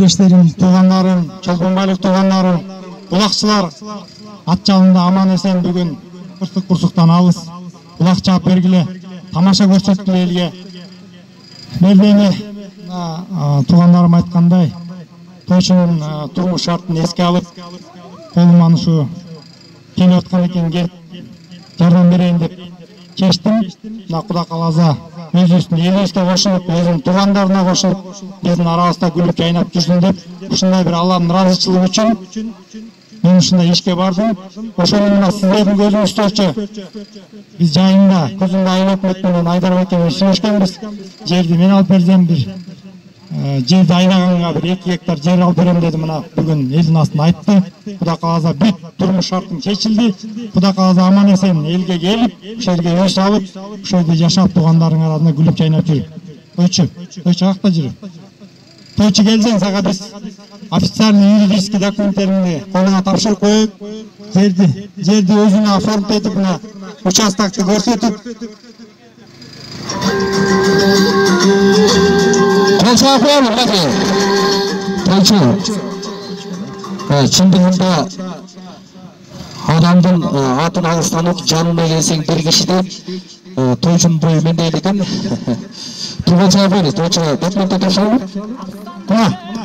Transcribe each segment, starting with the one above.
кеңештерим, туугандарым, Чолпонбайлык туугандарым, булакчылар ат жалында аман эсен бүгүн кырсык курсуктан алыс булак чаап бергиле, тамаша көрсөткүлө элге. Мелдени туугандарым айткандай, тойчунун турмуш шартын эске алып, колуман ушу келип аткан экен, келип жардам берейин деп чечтим. Кудай кааласа өзүбүздүн элибизге кошулуп, өзүнүн туугандарына кошулуп, биздин арабызда күлүп жайнап жүрсүн деп, ушундай бир Алланын ыраазычылыгы үчүн мен ушундай ишке бардым. Ошону мына сиздердин көзүңүздөрчү биз жайында көзүмдү айыл өкмөт менен Айдар экебиз сүйлөшкөнбүз. Жерди мен алып берсем, бир жерди айнаганга бир 2 гектар жер алып берем деди. Мына бүгүн элдин астына айтты. Кудай кааласа бүт турмуш шартым чечилди. Кудай кааласа аман эсен элге келип, ошол жерге үй салып, ошол жерде жашап туугандарың арасында күлүп жайнап жүр. Тойчу какта жүрүп. Тойчу келсең, сага биз официальный юридический документтериңди колуңа тапшырып коюп, жерди өзүнө оформить этип, мына участокты көрсөтүп. Тойчу чындыгында адамдын атын алыстанып жанына келсең бир кишиде тойчунун бою мендей экен. Турган чабыйды, тойчуга документти тапшырып.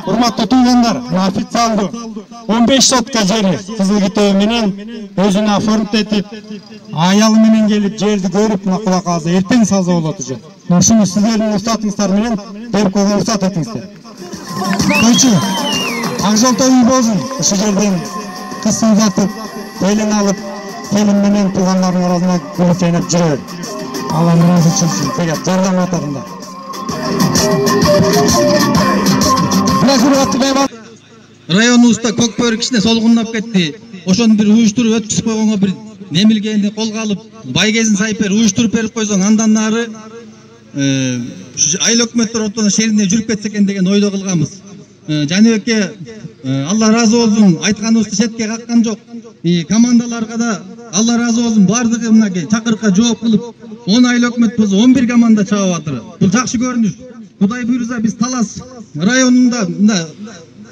Урматтуу туугандар, официалдуу 15 сотка жери кызыл китеби менен өзүнө оформить этип, аялы менен келип жерди көрүп, Кудай кааласа эртең салса болот уже. Ушуну сиздердин уруксатыңыздар менен берип койгонго уруксат этиңиздер. Тойчу ак жолтой үй болсун, ушул жерден кыз узатып, келин алып, келин менен туугандарың арасында күлүп жайнап жүрө бер. Алланын ыраазычылыгы үчүн тегеп жардам катарында. Районубузда көк бөрү кичине солгунлап кетти. Ошону бир уюштуруп өткүзүп койгонго бир немилгени колго алып, байгезин сайып бер уюштуруп берип койсоң, андан нары айыл өкмөттөр ортосунда шерине жүрүп кетсе экен деген ойдо кылганбыз. Жаныбекке Алла ыраазы болсун, айтканыбызды четке каккан жок. Командаларга да Алла ыраазы болсун, бардыгы мынакей чакырыкка жооп кылып, 10 айыл өкмөт болсо 11 команда чабып атыр. Бул жакшы көрүнүш. Кудай буйрса биз Талас районунда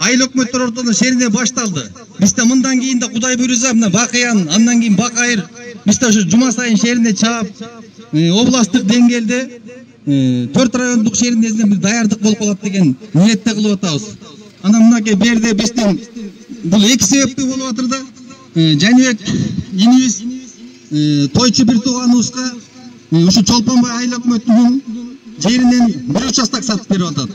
айыл өкмөттөр ортосунда шерине башталды. Бизде мындан кийин да Кудай буйрса мына Бакыян, андан кийин Бакайыр, бизде ушу жума сайын шерине чаап, областтык деңгээлде 4 райондук шеринесине бир даярдык болуп калат деген ниетте кылып атабыз. Анан мынакей берде биздин бул 2 себептүү болуп атыр да. Жаныбек инибиз тойчу бир тууганыбызга ушу Чолпонбай айыл өкмөтүнүн жеринен бир участок сатып берип атат.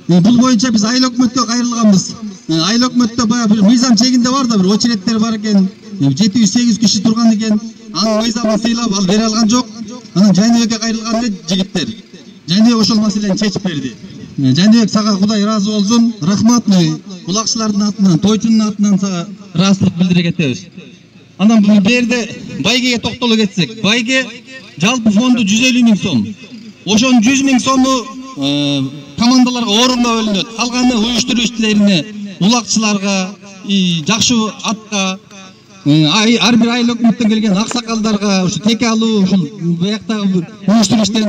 Бул боюнча биз айыл өкмөткө кайрылганбыз. Айыл өкмөттө бая бир мыйзам чегинде бар да, бир очереттер бар экен. 708 киши турган экен. Анын мыйзамын сыйлап ал бере алган жок. Анан Жаныбекке кайрылган эле жигиттер. Жаныбек ошол маселени чечип берди. Жаныбек, сага Кудай ыраазы болсун. Рахмат. Булакчылардын атынан, тойчунун атынан сага ыраазычылык билдире кетебиз. Анан бул берде байгеге токтоло кетсек, байге жалпы фонду 150 000 сом. Ошонун 100 000 сому командаларга орунга бөлүнөт. Калганы уюштуруу иштерине, булакчыларга, жакшы атка, ар бир айыл өкмөттөн келген аксакалдарга, ушу теке алуу, ушул бияктагы уюштуруу иштерине